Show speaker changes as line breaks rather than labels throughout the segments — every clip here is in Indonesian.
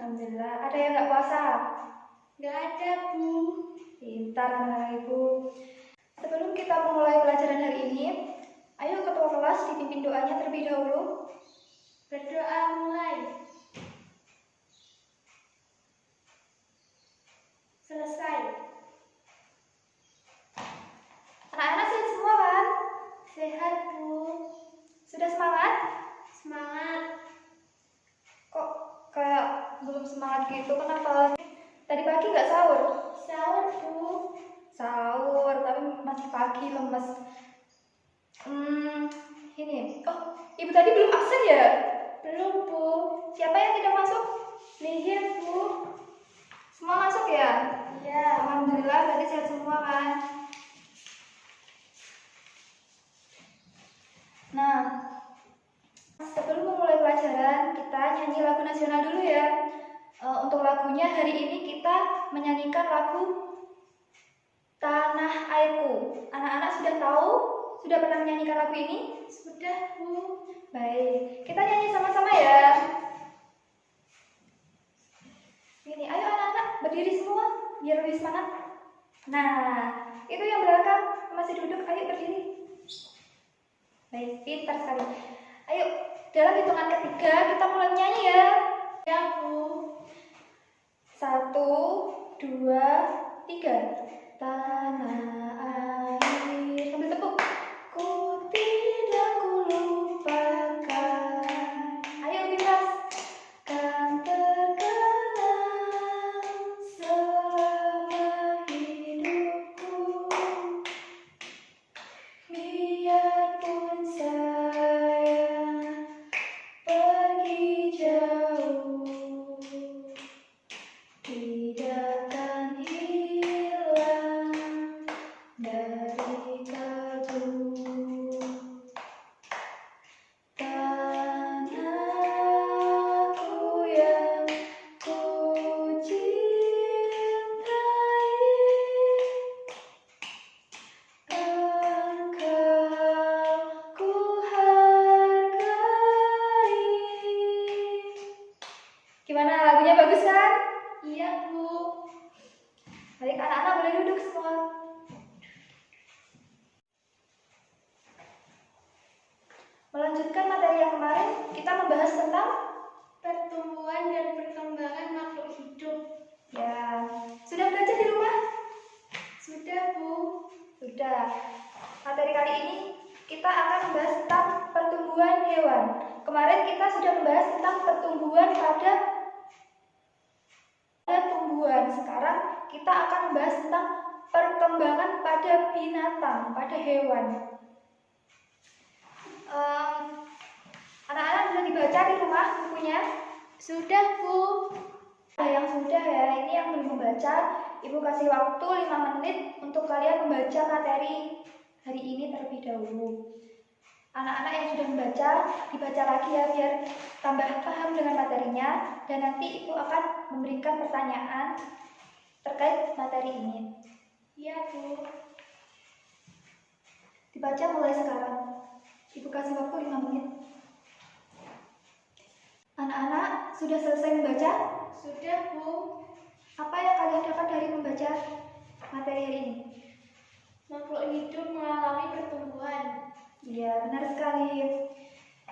Alhamdulillah. Ada yang nggak puasa?
Nggak ada, Bu.
Pintar anak Ibu. Sebelum kita memulai pelajaran hari ini, ayo ketua kelas dipimpin doanya terlebih dahulu.
Berdoa mulai. Selesai.
Anak-anak sehat semua kan?
Sehat, Bu.
Sudah semangat?
Semangat.
Kok kayak belum semangat gitu? Kenapa? Tadi pagi nggak sahur?
Sahur, Bu.
Sahur, tapi masih pagi, lemes. Ini. Oh, Ibu tadi belum absen ya?
Belum, Bu.
Siapa yang tidak masuk?
Lihat, Bu.
Semua masuk ya?
Iya.
Alhamdulillah, tadi sehat semua kan? Nah, sebelum memulai pelajaran, kita nyanyi lagu nasional dulu ya. Untuk lagunya hari ini kita menyanyikan lagu Tanah Airku. Anak-anak sudah tahu? Sudah pernah menyanyikan lagu ini?
Sudah, Bu.
Baik, kita nyanyi sama-sama ya. Ini, ayo anak-anak berdiri semua biar lebih semangat. Nah, itu yang belakang masih duduk, ayo berdiri. Baik, pintar sekali. Ayo, dalam hitungan ketiga kita mulai menyanyi ya.
Ya, Bu.
1, 2, 3. Tanah air. Sambil tepuk. Ku tidak kulupakan. Ayo lebih keras. Kan terkenang selama hidupku. Biarpun saya pergi jauh, tidak akan hilang dari kalbu. Tanahku yang ku cintai, engkau ku hargai. Gimana, lagunya bagus kan?
Iya, Bu.
Baik, anak-anak boleh duduk semua. Melanjutkan materi yang kemarin, kita membahas tentang
Pertumbuhan dan perkembangan makhluk hidup.
ya, sudah belajar di rumah?
Sudah, Bu.
Sudah. Materi kali ini kita akan membahas tentang pertumbuhan hewan. Kemarin kita sudah membahas tentang pertumbuhan pada tumbuhan. Sekarang kita akan membahas tentang perkembangan pada binatang, pada hewan. Anak-anak sudah dibaca di rumah bukunya?
Sudah, Bu.
Ada yang sudah ya, ini yang belum membaca, Ibu kasih waktu 5 menit untuk kalian membaca materi hari ini terlebih dahulu. Anak-anak yang sudah membaca, dibaca lagi ya biar tambah paham dengan materinya, dan nanti Ibu akan memberikan pertanyaan terkait materi ini.
Iya, Bu.
Dibaca mulai sekarang. Ibu kasih waktu 5 menit. Anak-anak sudah selesai membaca?
Sudah, Bu.
Apa yang kalian dapat dari membaca materi hari ini?
Makhluk hidup mengalami pertumbuhan.
Iya, benar sekali.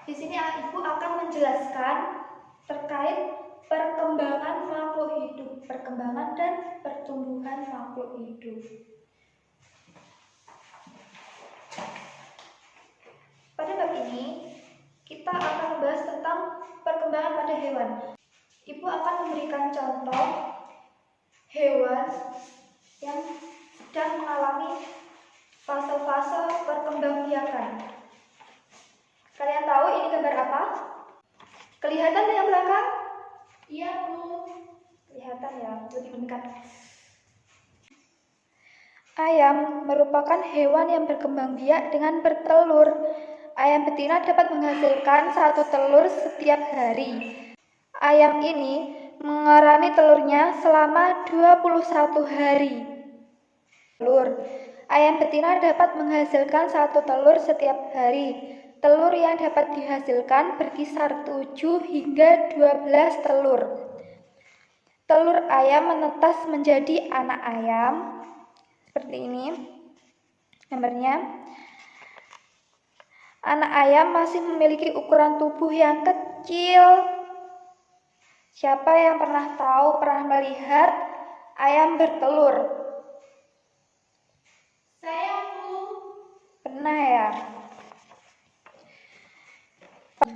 Di sini Ibu akan menjelaskan terkait perkembangan makhluk hidup, perkembangan dan pertumbuhan makhluk hidup. Pada bab ini, kita akan membahas tentang perkembangan pada hewan. Ibu akan memberikan contoh hewan yang sedang mengalami fase-fase perkembangbiakan. Kalian tahu ini gambar apa? Kelihatan yang belakang?
Iya, Bu.
Kelihatan ya, lebih mendekat. Ayam merupakan hewan yang berkembang biak dengan bertelur. Ayam betina dapat menghasilkan 1 telur setiap hari. Ayam ini mengerami telurnya selama 21 hari. Ayam betina dapat menghasilkan 1 telur setiap hari. Telur yang dapat dihasilkan berkisar 7 hingga 12 telur. telur ayam menetas menjadi anak ayam. Seperti ini gambarnya. Anak ayam masih memiliki ukuran tubuh yang kecil. Siapa yang pernah melihat ayam bertelur?
Saya, Bu.
Pernah ya?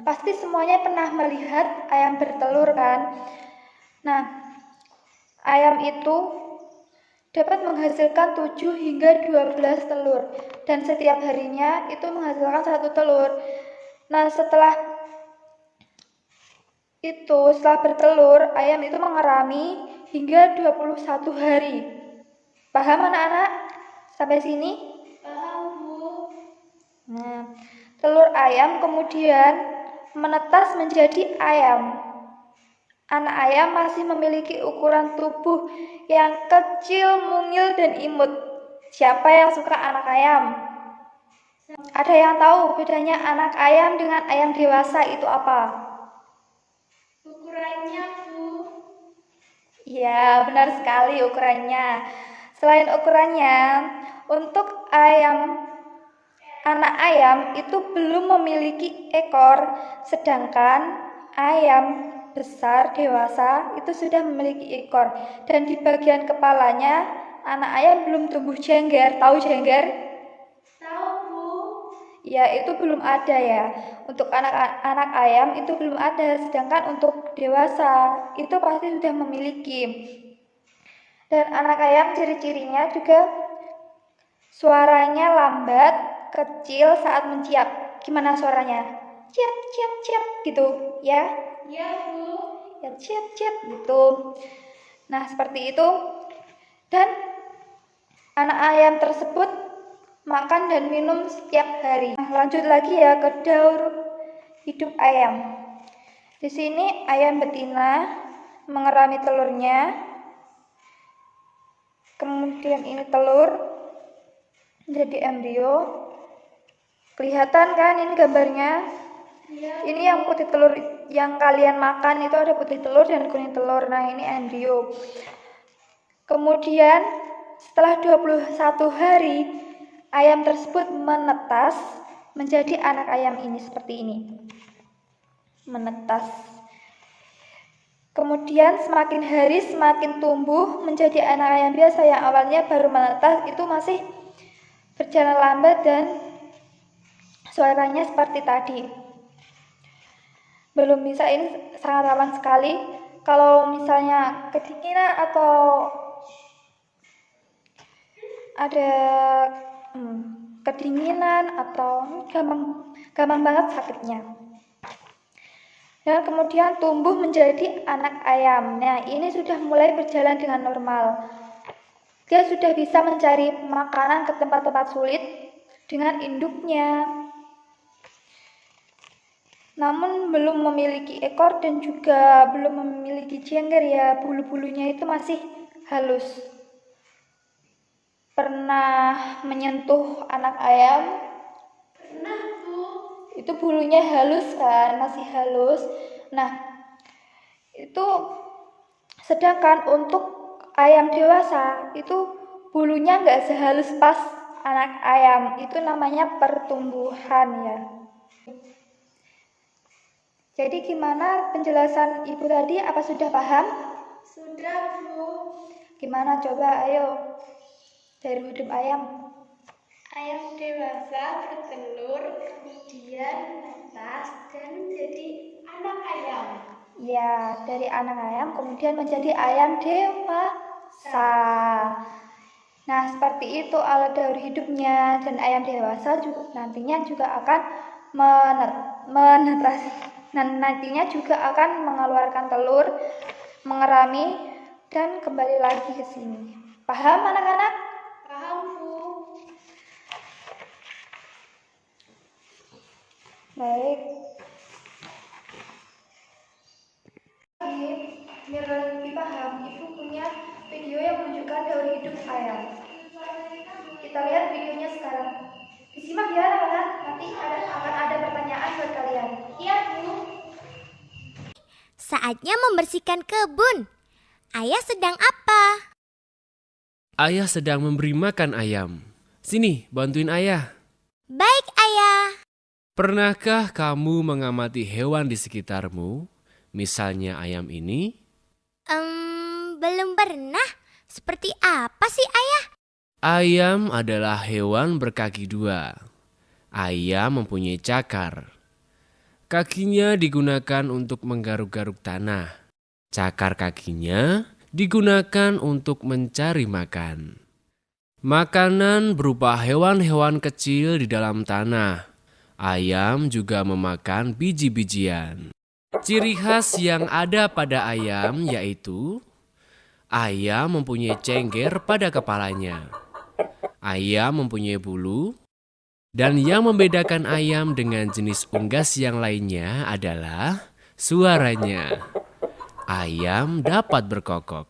Pasti semuanya pernah melihat ayam bertelur kan? Nah, ayam itu dapat menghasilkan 7 hingga 12 telur. Dan setiap harinya itu menghasilkan 1 telur. Nah, setelah bertelur, ayam itu mengerami hingga 21 hari. Paham anak-anak? Sampai sini?
Paham, Bu.
Nah, telur ayam kemudian menetas menjadi ayam. Anak ayam masih memiliki ukuran tubuh yang kecil, mungil, dan imut. Siapa yang suka anak ayam? Ada yang tahu bedanya anak ayam dengan ayam dewasa itu apa?
Ukurannya, Bu.
Ya, benar sekali ukurannya. Selain ukurannya, untuk anak ayam itu belum memiliki ekor, sedangkan ayam besar dewasa itu sudah memiliki ekor. Dan di bagian kepalanya, anak ayam belum tumbuh jengger. Tahu jengger?
Tahu, Bu.
Ya, itu belum ada ya. Untuk anak ayam itu belum ada, sedangkan untuk dewasa itu pasti sudah memiliki. Dan anak ayam ciri-cirinya juga suaranya lambat, kecil saat menciap. Gimana suaranya? Ciap, ciap, ciap gitu ya.
Ya, Bu.
Ya, ciap, ciap gitu. Nah, seperti itu. Dan anak ayam tersebut makan dan minum setiap hari. Nah, lanjut lagi ya ke daur hidup ayam. Di sini ayam betina mengerami telurnya. Kemudian ini telur menjadi embrio. Kelihatan kan ini gambarnya?
Ya.
Ini yang putih telur yang kalian makan itu ada putih telur dan kuning telur. Nah, ini embrio. Kemudian setelah 21 hari ayam tersebut menetas menjadi anak ayam ini seperti ini. Menetas. Kemudian semakin hari semakin tumbuh menjadi anak ayam biasa yang awalnya baru menetas itu masih berjalan lambat dan suaranya seperti tadi. Belum bisa, ini sangat rawan sekali. Kalau misalnya kedinginan atau ada kedinginan atau gampang banget sakitnya. Dan kemudian tumbuh menjadi anak ayam. Nah, ini sudah mulai berjalan dengan normal. Dia sudah bisa mencari makanan ke tempat-tempat sulit dengan induknya. Namun belum memiliki ekor dan juga belum memiliki jengger ya, bulu-bulunya itu masih halus. Pernah menyentuh anak ayam?
Pernah, Bu.
Itu bulunya halus kan, masih halus. Nah, itu sedangkan untuk ayam dewasa itu bulunya nggak sehalus pas anak ayam. Itu namanya pertumbuhan ya. Jadi gimana penjelasan ibu tadi? Apa sudah paham?
Sudah, Bu.
Gimana coba ayo dari hidup ayam.
Ayam dewasa bertelur, kemudian menetas dan menjadi anak ayam.
Ya, dari anak ayam kemudian menjadi ayam dewasa. Nah, seperti itu alur daur hidupnya, dan ayam dewasa juga nantinya juga akan menetas. Dan nantinya juga akan mengeluarkan telur, mengerami, dan kembali lagi ke sini. Paham anak-anak?
Paham, Bu.
Baik. Biar kalian lebih paham, Ibu punya video yang menunjukkan daur hidup ayam. Kita lihat videonya sekarang. Disimak ya anak-anak, nanti akan ada pertanyaan buat kalian.
Iya, Bu.
Saatnya membersihkan kebun. Ayah sedang apa?
Ayah sedang memberi makan ayam. Sini, bantuin ayah.
Baik, Ayah.
Pernahkah kamu mengamati hewan di sekitarmu? Misalnya ayam ini?
Belum pernah. Seperti apa sih, Ayah?
Ayam adalah hewan berkaki dua. Ayam mempunyai cakar. Kakinya digunakan untuk menggaruk-garuk tanah. Cakar kakinya digunakan untuk mencari makan. Makanan berupa hewan-hewan kecil di dalam tanah. Ayam juga memakan biji-bijian. Ciri khas yang ada pada ayam yaitu ayam mempunyai cengger pada kepalanya. Ayam mempunyai bulu. Dan yang membedakan ayam dengan jenis unggas yang lainnya adalah suaranya. Ayam dapat berkokok.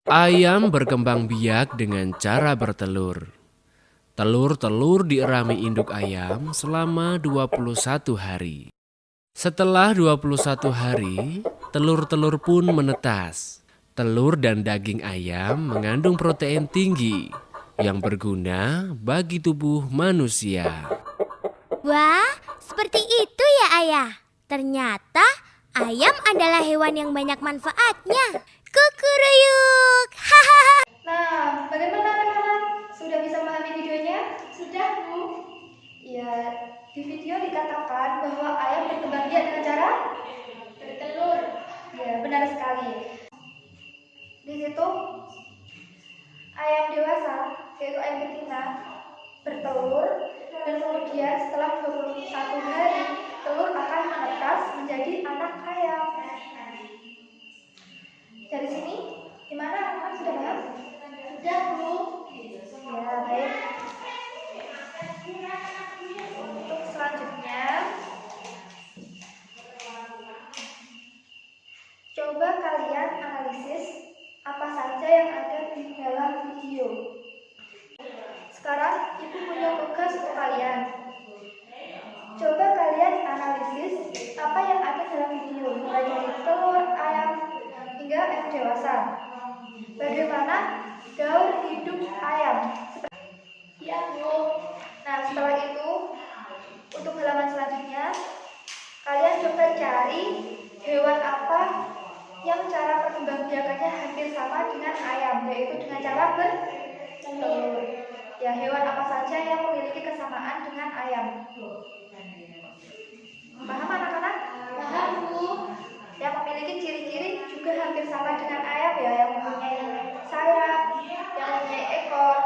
Ayam berkembang biak dengan cara bertelur. Telur-telur dierami induk ayam selama 21 hari. Setelah 21 hari, telur-telur pun menetas. Telur dan daging ayam mengandung protein tinggi yang berguna bagi tubuh manusia.
Wah, seperti itu ya, Ayah. Ternyata ayam adalah hewan yang banyak manfaatnya. Kukuruyuk. Hahaha.
Nah, bagaimana anak-anak? Sudah bisa memahami videonya?
Sudah, Bu.
Ya, di video dikatakan bahwa ayam berkembang biak dengan cara
Bertelur.
ya, benar sekali. Di situ ayam dewasa, yaitu ayam betina, bertelur dan kemudian setelah 21 hari telur akan menetas menjadi anak ayam. Dari sini, gimana anak-anak sudah paham?
Sudah, Bu.
Ya, baik. Untuk selanjutnya, coba kalian analisis apa saja yang ada di dalam video. Sekarang ibu punya tugas untuk kalian. Coba kalian analisis apa yang ada dalam video, mulai dari telur, ayam, hingga ayam dewasa. Bagaimana gaul hidup ayam?
Ya, Bu.
Nah, setelah itu, untuk halaman selanjutnya, kalian coba cari hewan apa yang cara perkembangbiakannya hampir sama dengan ayam, yaitu dengan cara bertelur. Ya, hewan apa saja yang memiliki kesamaan dengan ayam? Paham anak-anak?
Paham, Bu.
Yang memiliki ciri-ciri juga hampir sama dengan ayam ya, yang mempunyai sayap, yang mempunyai ekor,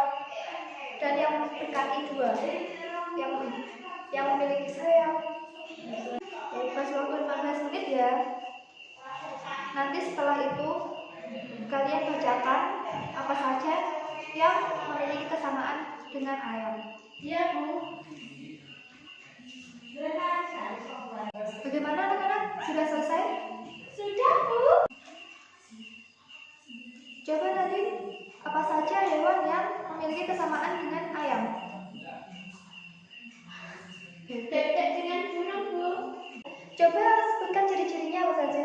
dan yang berkaki dua, yang memiliki sayap. Ya, kasih waktu 15 menit ya. Nanti setelah itu kalian bacakan apa saja yang memiliki kesamaan dengan ayam.
Ya, Bu.
Bagaimana anak-anak? Sudah selesai?
Sudah, Bu.
Coba tadi apa saja hewan yang memiliki kesamaan dengan ayam?
Bebek dengan burung, Bu.
Coba sebutkan ciri-cirinya apa saja?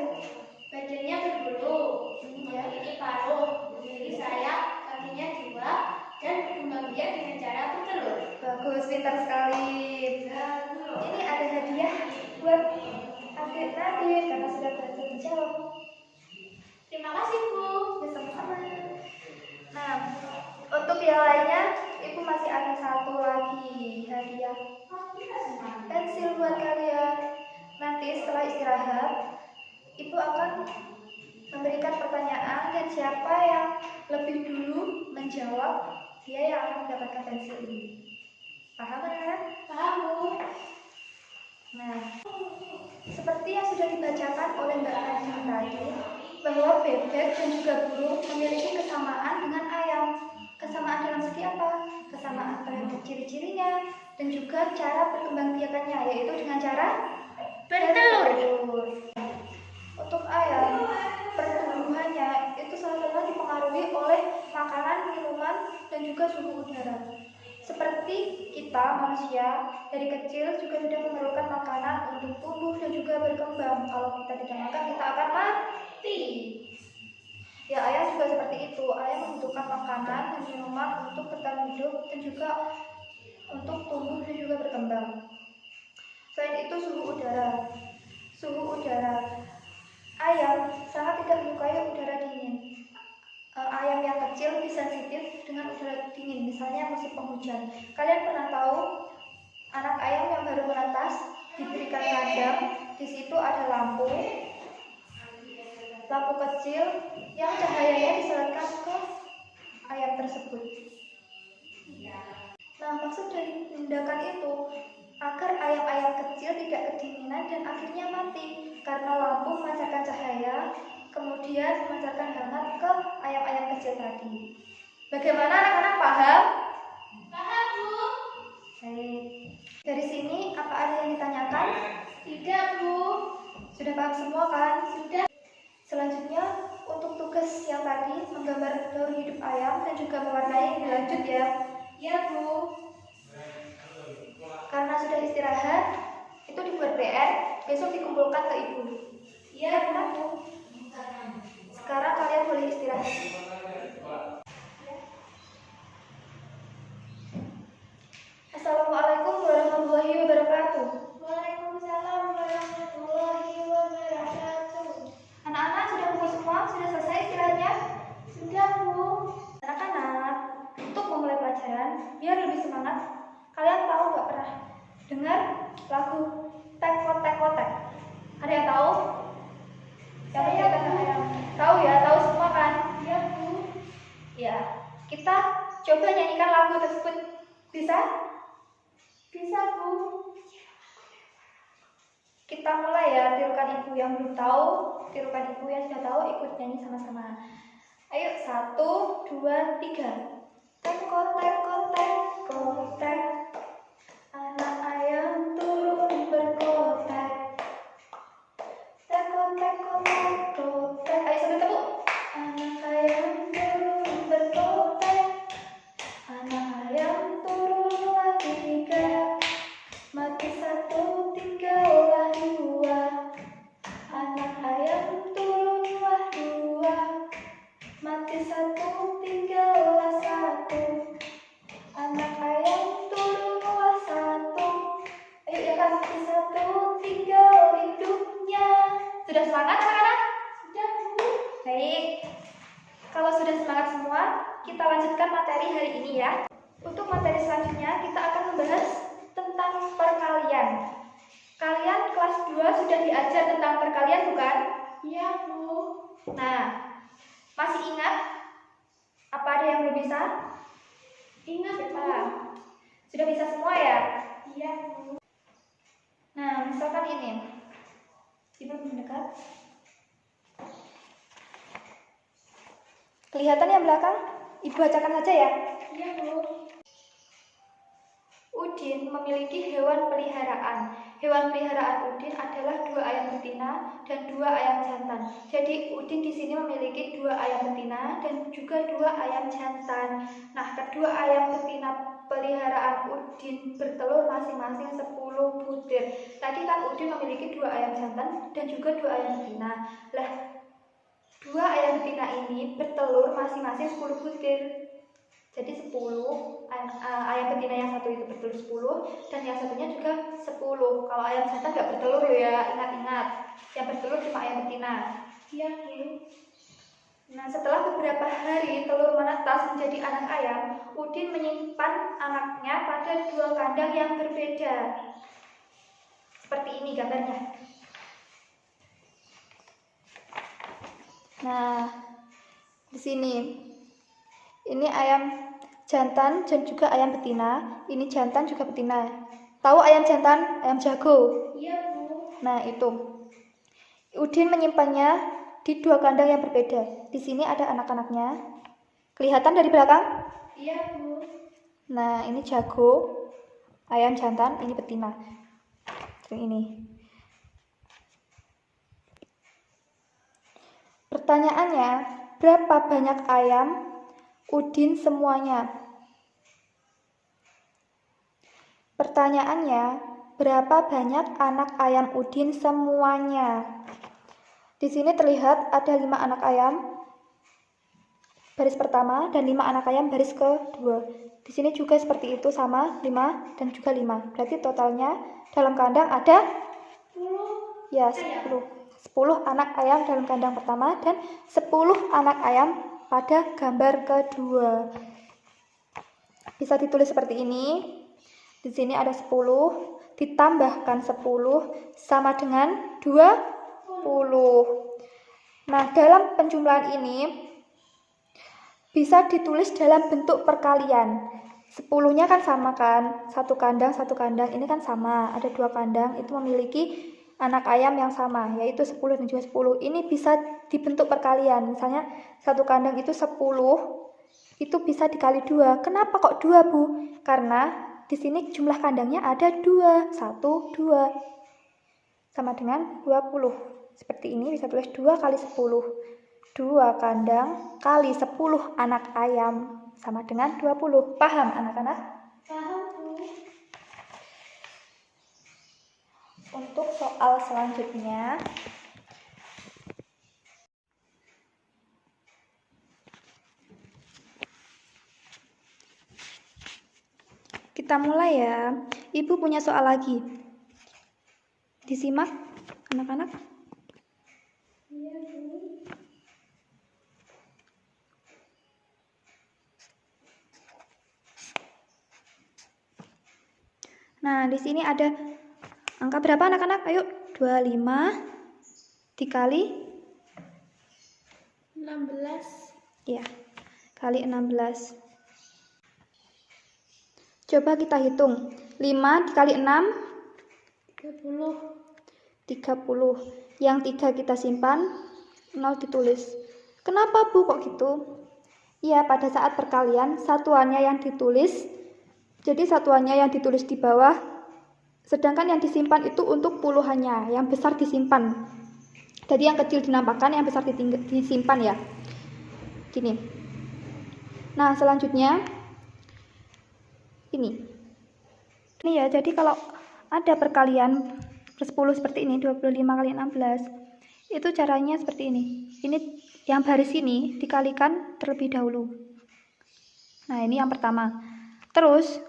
Badannya berbulu,
Ya.
memiliki paruh, memiliki sayap, kakinya dua, dan berkembang biak dengan cara bertelur.
Bagus, pintar sekali. Ini ada hadiah buat adik Nadine karena sudah berhasil menjawab.
Terima kasih, Bu.
Ya, sama-sama. Nah, untuk yang lainnya, Ibu masih ada satu lagi hadiah pensil buat kalian. Nanti setelah istirahat, Ibu akan memberikan pertanyaan dan siapa yang lebih dulu menjawab, dia yang akan mendapatkan pensil ini. Paham kan?
Paham, Bu.
Nah, seperti yang sudah dibacakan oleh Mbak Nadine tadi, bahwa bebek dan juga burung memiliki kesamaan dengan ayam. Kesamaan dalam segi apa? Kesamaan terhadap ciri-cirinya dan juga cara perkembangbiakannya, yaitu dengan cara
Bertelur.
Untuk ayam, pertumbuhannya itu salah satunya dipengaruhi oleh makanan, minuman, dan juga suhu udara. Seperti kita manusia, dari kecil juga sudah memerlukan makanan untuk tumbuh dan juga berkembang. Kalau kita tidak makan, kita akan mati. Ya, ayam juga seperti itu. Ayam membutuhkan makanan dan minuman untuk bertahan hidup dan juga untuk tumbuh dan juga berkembang. Selain itu, suhu udara. Suhu udara. Ayam sangat tidak menyukai udara dingin. Ayam yang kecil lebih sensitif dengan udara dingin, misalnya musim penghujan. Kalian pernah tahu anak ayam yang baru menetas diberikan kandang, di situ ada lampu kecil yang cahayanya diseretkan ke ayam tersebut. Nah, maksud dari tindakan itu agar ayam-ayam kecil tidak kedinginan dan akhirnya mati karena lampu memancarkan cahaya, kemudian memancarkan hangat ke ayam-ayam kecil tadi. Bagaimana anak-anak, paham?
Paham, Bu?
Baik. Dari sini apa ada yang ditanyakan?
Tidak, Bu.
Sudah paham semua kan?
Sudah.
Selanjutnya, untuk tugas yang tadi menggambar daur hidup ayam dan juga mewarnai, dilanjut ya.
Ya, Bu.
Karena sudah istirahat, itu dibuat PR, besok dikumpulkan ke ibu.
Ya, Bu.
Sekarang kalian boleh istirahat. Assalamualaikum warahmatullahi wabarakatuh.
Waalaikumsalam warahmatullahi wabarakatuh.
Anak-anak sudah kumpul semua? Sudah selesai istirahatnya?
Sudah, Bu.
Anak-anak, untuk memulai pelajaran, biar lebih semangat, kalian tahu gak pernah dengar lagu Tek-Kotek-Kotek? Ada yang tahu? Siapa yang tahu ya? Tahu semua kan?
Ya, Bu.
Ya, kita coba nyanyikan lagu tersebut. Bisa?
Bisa, Bu.
Kita mulai ya, tirukan ibu yang belum tahu, tirukan ibu yang sudah tahu, ikut nyanyi sama-sama. Ayo, 1, 2, 3. Tek-kotek-kotek-kotek, anak ayam turun berkotek. Tek-kotek-kotek-kotek. Ayo sambil tepuk. Anak ayam turun berkotek, anak ayam turun lagi 3, mati 1 tinggallah 2. Anak ayam turunlah 2, mati 1 tinggallah 1. Anak ayam turunlah 1. Ayo ya kan, mati 1 tinggal hidupnya. Sudah semangat anak-anak?
Sudah, Bu.
Baik. Kalau sudah semangat semua, kita lanjutkan materi hari ini ya. Untuk materi selanjutnya kita akan membahas tentang perkalian. Kalian kelas 2 sudah diajar tentang perkalian bukan?
Iya, Bu.
Nah, masih ingat? Apa ada yang belum bisa?
Ingat, Bu.
Sudah bisa semua ya?
Iya, Bu.
Nah, misalkan ini. Ibu mendekat. Kelihatan yang belakang? Ibu bacakan saja ya.
Iya, Bu.
Udin memiliki hewan peliharaan. Hewan peliharaan Udin adalah 2 ayam betina dan 2 ayam jantan. Jadi Udin di sini memiliki 2 ayam betina dan juga 2 ayam jantan. Nah, kedua ayam betina peliharaan Udin bertelur masing-masing 10 butir. Tadi kan Udin memiliki 2 ayam jantan dan juga 2 ayam betina. Lah, 2 ayam betina ini bertelur masing-masing 10 butir. Jadi 10, ayam betina yang satu itu bertelur 10 dan yang satunya juga 10. Kalau ayam jantan nggak bertelur ya, ingat-ingat. Yang bertelur cuma ayam betina.
Iya, Bu.
Nah, setelah beberapa hari telur menetas menjadi anak ayam, Udin menyimpan anaknya pada 2 kandang yang berbeda. Seperti ini gambarnya. Nah, di sini ini ayam jantan dan juga ayam betina. Ini jantan juga betina. Tahu ayam jantan? Ayam jago.
Iya, Bu.
Nah, itu. Udin menyimpannya di 2 kandang yang berbeda. Di sini ada anak-anaknya. Kelihatan dari belakang?
Iya, Bu.
Nah, ini jago, ayam jantan, ini betina. Yang ini. Pertanyaannya, berapa banyak ayam Udin semuanya? Pertanyaannya, berapa banyak anak ayam Udin semuanya? Di sini terlihat ada 5 anak ayam baris pertama dan 5 anak ayam baris kedua. Di sini juga seperti itu, sama 5 dan juga 5. Berarti totalnya dalam kandang ada 10 anak ayam dalam kandang pertama dan 10 anak ayam pada gambar kedua. Bisa ditulis seperti ini. Di sini ada 10 ditambahkan 10 sama dengan 20. Nah, dalam penjumlahan ini bisa ditulis dalam bentuk perkalian. 10-nya kan sama kan, satu kandang, ini kan sama. Ada 2 kandang, itu memiliki anak ayam yang sama, yaitu 10 dan juga 10. Ini bisa dibentuk perkalian. Misalnya satu kandang itu 10, itu bisa dikali 2. Kenapa kok 2, Bu? Karena di sini jumlah kandangnya ada 2. 1, 2. Sama dengan 20. Seperti ini bisa tulis 2 kali 10. 2 kandang kali 10 anak ayam sama dengan 20. Paham anak-anak?
Paham, Bu.
Untuk soal selanjutnya, kita mulai ya. Ibu punya soal lagi. Disimak anak-anak.
Iya, Bu.
Nah, di sini ada angka berapa anak-anak? Ayo, 25 dikali
16.
ya, kali 16. Coba kita hitung. 5 dikali 6
30.
30. Yang 3 kita simpan, 0 ditulis. Kenapa, Bu, kok gitu? Iya, pada saat perkalian satuannya yang ditulis. Jadi satuannya yang ditulis di bawah, sedangkan yang disimpan itu untuk puluhannya, yang besar disimpan. Jadi yang kecil dinampakkan, yang besar disimpan ya. Gini. Nah, selanjutnya ini ya, jadi kalau ada perkalian plus 10 seperti ini, 25 kali 16, itu caranya seperti ini. Ini yang baris ini dikalikan terlebih dahulu. Nah, ini yang pertama. Terus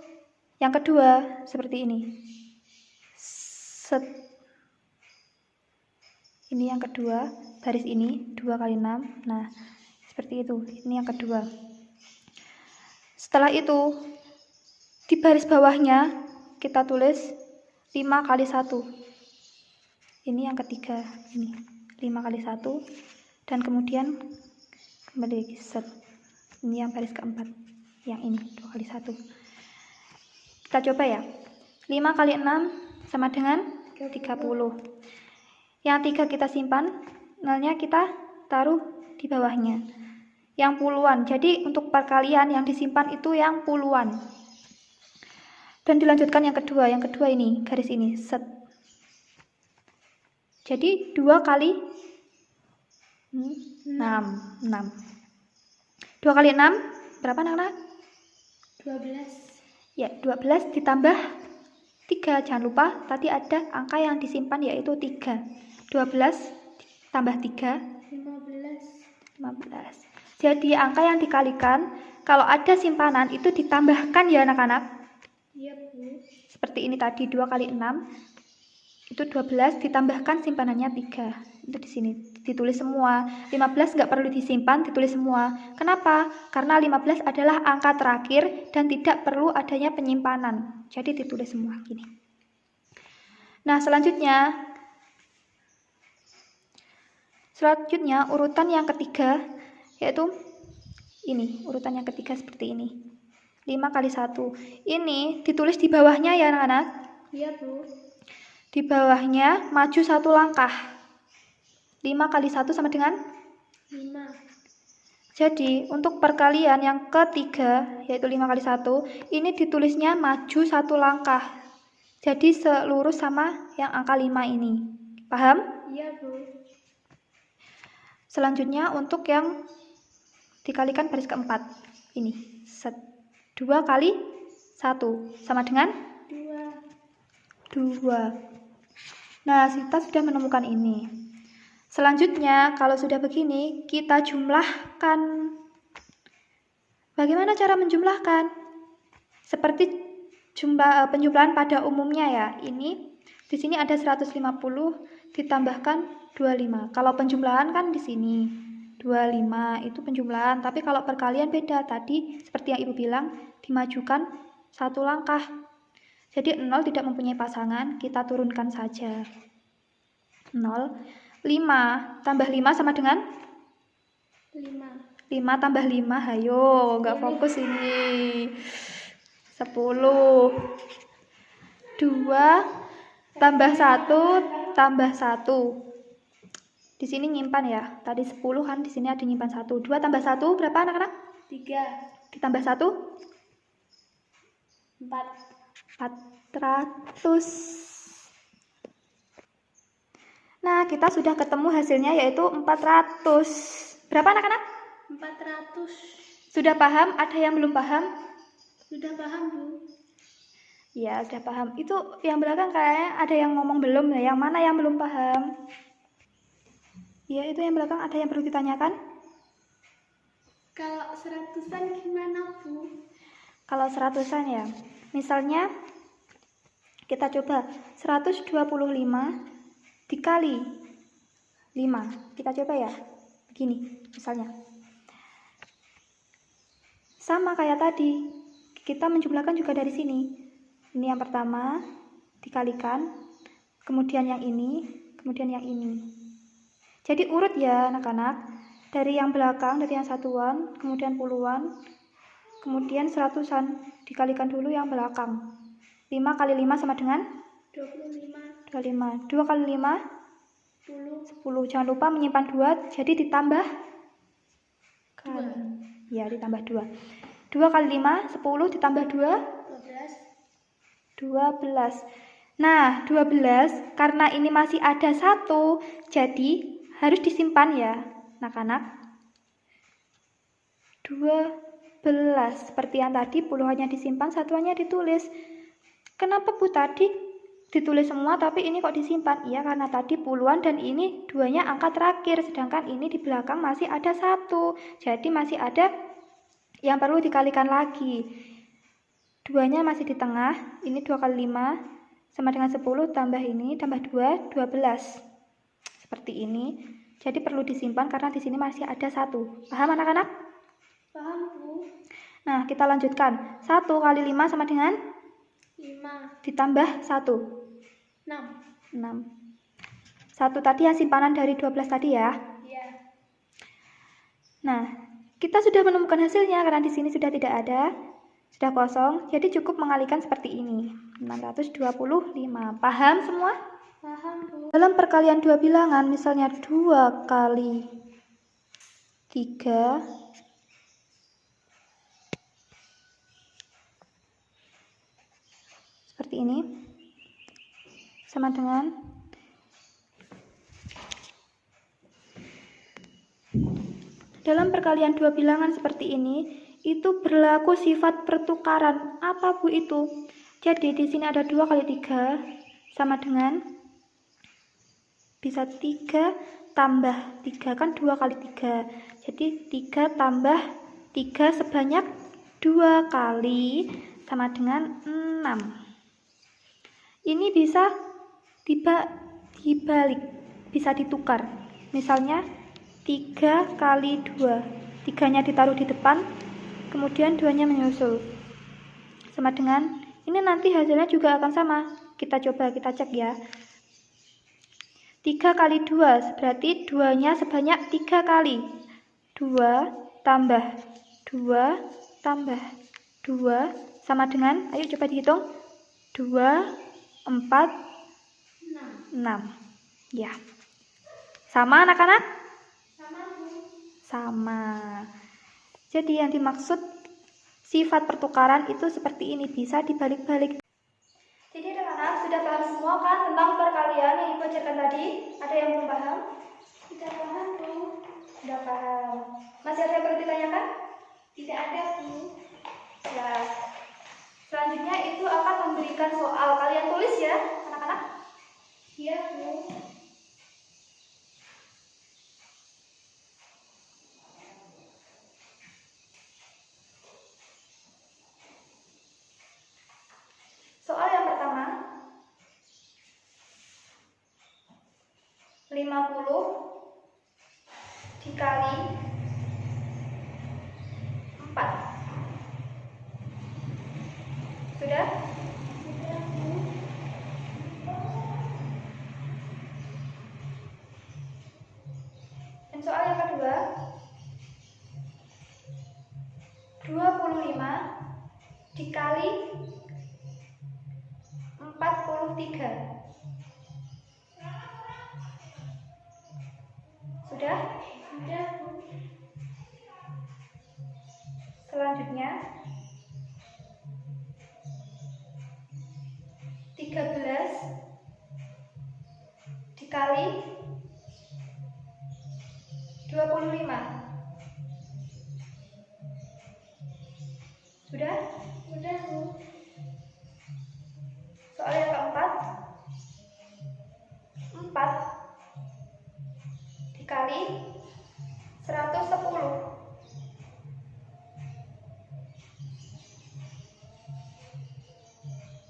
yang kedua seperti ini. Ini yang kedua, baris ini 2 kali 6. Nah, seperti itu. Ini yang kedua. Setelah itu di baris bawahnya kita tulis 5 kali 1. Ini yang ketiga, ini 5 kali 1, dan kemudian kembali lagi set. Ini yang baris keempat, yang ini 2 kali 1. Kita coba ya. 5 kali 6 sama dengan 30. Yang 3 kita simpan, nolnya kita taruh di bawahnya. Yang puluhan. Jadi untuk perkalian yang disimpan itu yang puluhan. Dan dilanjutkan yang kedua. Yang kedua ini, garis ini, set. Jadi 2 kali 6. 2 kali 6 berapa anak-anak?
12.
Ya, 12 ditambah 3. Jangan lupa tadi ada angka yang disimpan yaitu 3. 12 tambah 3, 15. Jadi angka yang dikalikan kalau ada simpanan itu ditambahkan ya anak-anak.
Iya, Bu.
Seperti ini tadi 2 kali 6 itu 12 ditambahkan simpanannya 3. Itu di sini ditulis semua. 15 nggak perlu disimpan, ditulis semua. Kenapa? Karena 15 adalah angka terakhir dan tidak perlu adanya penyimpanan. Jadi ditulis semua gini. Nah, selanjutnya urutan yang ketiga yaitu ini, urutan yang ketiga seperti ini. 5 kali 1. Ini ditulis di bawahnya ya anak-anak.
Iya, Bu.
Di bawahnya maju 1 langkah. 5 kali 1 sama dengan
5.
Jadi untuk perkalian yang ketiga yaitu 5 kali 1, ini ditulisnya maju 1 langkah. Jadi selurus sama yang angka 5 ini. Paham?
Iya, Bu.
Selanjutnya untuk yang dikalikan baris keempat. Ini, set. 2 kali 1 sama dengan 2. Nah, kita sudah menemukan ini. Selanjutnya, kalau sudah begini, kita jumlahkan. Bagaimana cara menjumlahkan? Seperti penjumlahan pada umumnya ya. Ini di sini ada 150 ditambahkan 25. Kalau penjumlahan kan di sini 25 itu penjumlahan, tapi kalau perkalian beda. Tadi seperti yang Ibu bilang, dimajukan satu langkah. Jadi 0 tidak mempunyai pasangan, kita turunkan saja. 0, 5 tambah 5 sama dengan 5 tambah 5, hayo, nggak fokus ini. 10. 2 tambah 1 tambah 1. Di sini nyimpan ya. Tadi 10 kan, di sini ada nyimpan 1. 2 tambah 1 berapa anak-anak?
3.
Ditambah 1? 400. Nah, kita sudah ketemu hasilnya yaitu 400. Berapa anak-anak?
400.
Sudah paham? Ada yang belum paham?
Sudah paham, Bu?
Ya, sudah paham. Itu yang belakang kayaknya ada yang ngomong belum ya. Yang mana yang belum paham? Ya, itu yang belakang ada yang perlu ditanyakan?
Kalau seratusan gimana, Bu?
Kalau seratusan ya. Misalnya kita coba 125 dikali 5. Kita coba ya. Begini misalnya. Sama kayak tadi. Kita menjumlahkan juga dari sini. Ini yang pertama dikalikan, kemudian yang ini, kemudian yang ini. Jadi urut ya anak-anak. Dari yang belakang, dari yang satuan, kemudian puluhan, kemudian seratusan. Dikalikan dulu yang belakang. 5 kali 5 sama dengan
25.
25. 2 kali 5
10.
10. Jangan lupa menyimpan 2, jadi ditambah
2.
Ya, ditambah 2. 2 kali 5 10 ditambah 2 12. Nah, 12 karena ini masih ada 1, jadi harus disimpan ya anak-anak. 12. Seperti yang tadi, puluhannya disimpan, satuannya ditulis. Kenapa Bu tadi ditulis semua tapi ini kok disimpan? Iya, karena tadi puluhan dan ini duanya angka terakhir, sedangkan ini di belakang masih ada 1. Jadi masih ada yang perlu dikalikan lagi. Duanya masih di tengah, ini 2 kali 5 sama dengan 10 tambah ini, tambah 2, 12. Seperti ini. Jadi perlu disimpan karena di sini masih ada 1. Paham anak-anak?
Paham, Bu?
Nah, kita lanjutkan. 1 kali 5 sama dengan
5.
ditambah 1. 6. 1 tadi yang simpanan dari 12 tadi ya.
Iya.
Nah, kita sudah menemukan hasilnya karena di sini sudah tidak ada, sudah kosong. Jadi cukup mengalihkan seperti ini. 625. Paham semua?
Paham, Bu.
Dalam perkalian dua bilangan, misalnya 2 kali 3 seperti ini sama dengan dalam perkalian dua bilangan seperti ini itu berlaku sifat pertukaran. Apa Bu itu? Jadi di sini ada 2 kali 3 sama dengan bisa 3 tambah 3 kan 2 kali 3. Jadi 3 tambah 3 sebanyak 2 kali sama dengan 6. Ini bisa dibalik, bisa ditukar. Misalnya 3 kali 2. 3-nya ditaruh di depan, kemudian 2-nya menyusul. Sama dengan, ini nanti hasilnya juga akan sama. Kita coba, kita cek ya. 3 kali 2, berarti 2-nya sebanyak 3 kali. 2 tambah 2 tambah 2 sama dengan, ayo coba dihitung. 2, 4, 6. Ya. Sama anak-anak?
Sama, Bu.
Sama. Jadi yang dimaksud sifat pertukaran itu seperti ini, bisa dibalik-balik. Jadi anak-anak sudah paham semua kan tentang perkalian yang Ibu ajarkan tadi? Ada yang belum paham?
Sudah paham, Bu.
Sudah paham. Masih ada yang perlu ditanyakan?
Tidak ada, Bu.
Ya. Selanjutnya itu akan memberikan soal. Kalian tulis ya, anak-anak.
Iya, Bu.
dikali 4. Sudah? Dan soal yang kedua, 25 dikali 43. Sudah?
Sudah, Bu.
Selanjutnya 13 dikali 25. Sudah?
Sudah, Bu.
Soal yang keempat, 4 dikali 110.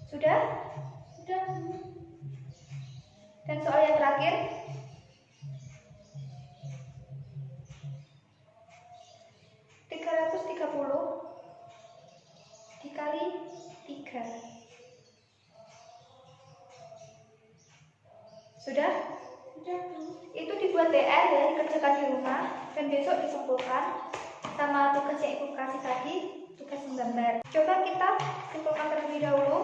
Sudah?
Sudah, Bu.
Dan soal yang terakhir, 330 dikali 3. Sudah?
Sudah, Bu.
Itu dibuat PR ya, dikerjakan di rumah dan besok disimpulkan sama tugas yang Ibu kasih tadi, tugas menggambar. Coba kita simpulkan terlebih dahulu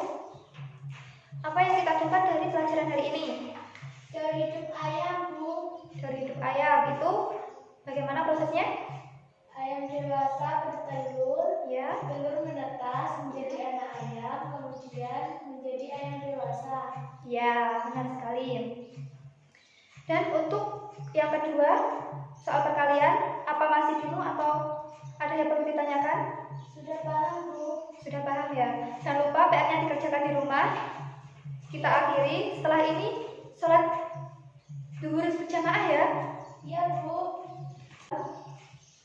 apa yang kita dapat dari pelajaran hari ini.
Dari hidup ayam, Bu.
Dari hidup ayam itu bagaimana prosesnya?
Ayam dewasa bertelur,
Ya,
telur menetas menjadi anak ayam, kemudian menjadi ayam dewasa.
ya, benar sekali. Dan untuk yang kedua, soal perkalian, apa masih bingung atau ada yang perlu ditanyakan?
Sudah paham, Bu?
Sudah paham ya? Jangan lupa PR-nya dikerjakan di rumah. Kita akhiri setelah ini sholat zuhur berjamaah ya.
Iya, Bu.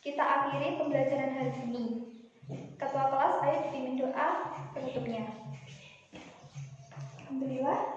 Kita akhiri pembelajaran hari ini. Ketua kelas, ayo dipimpin doa penutupnya. Alhamdulillah.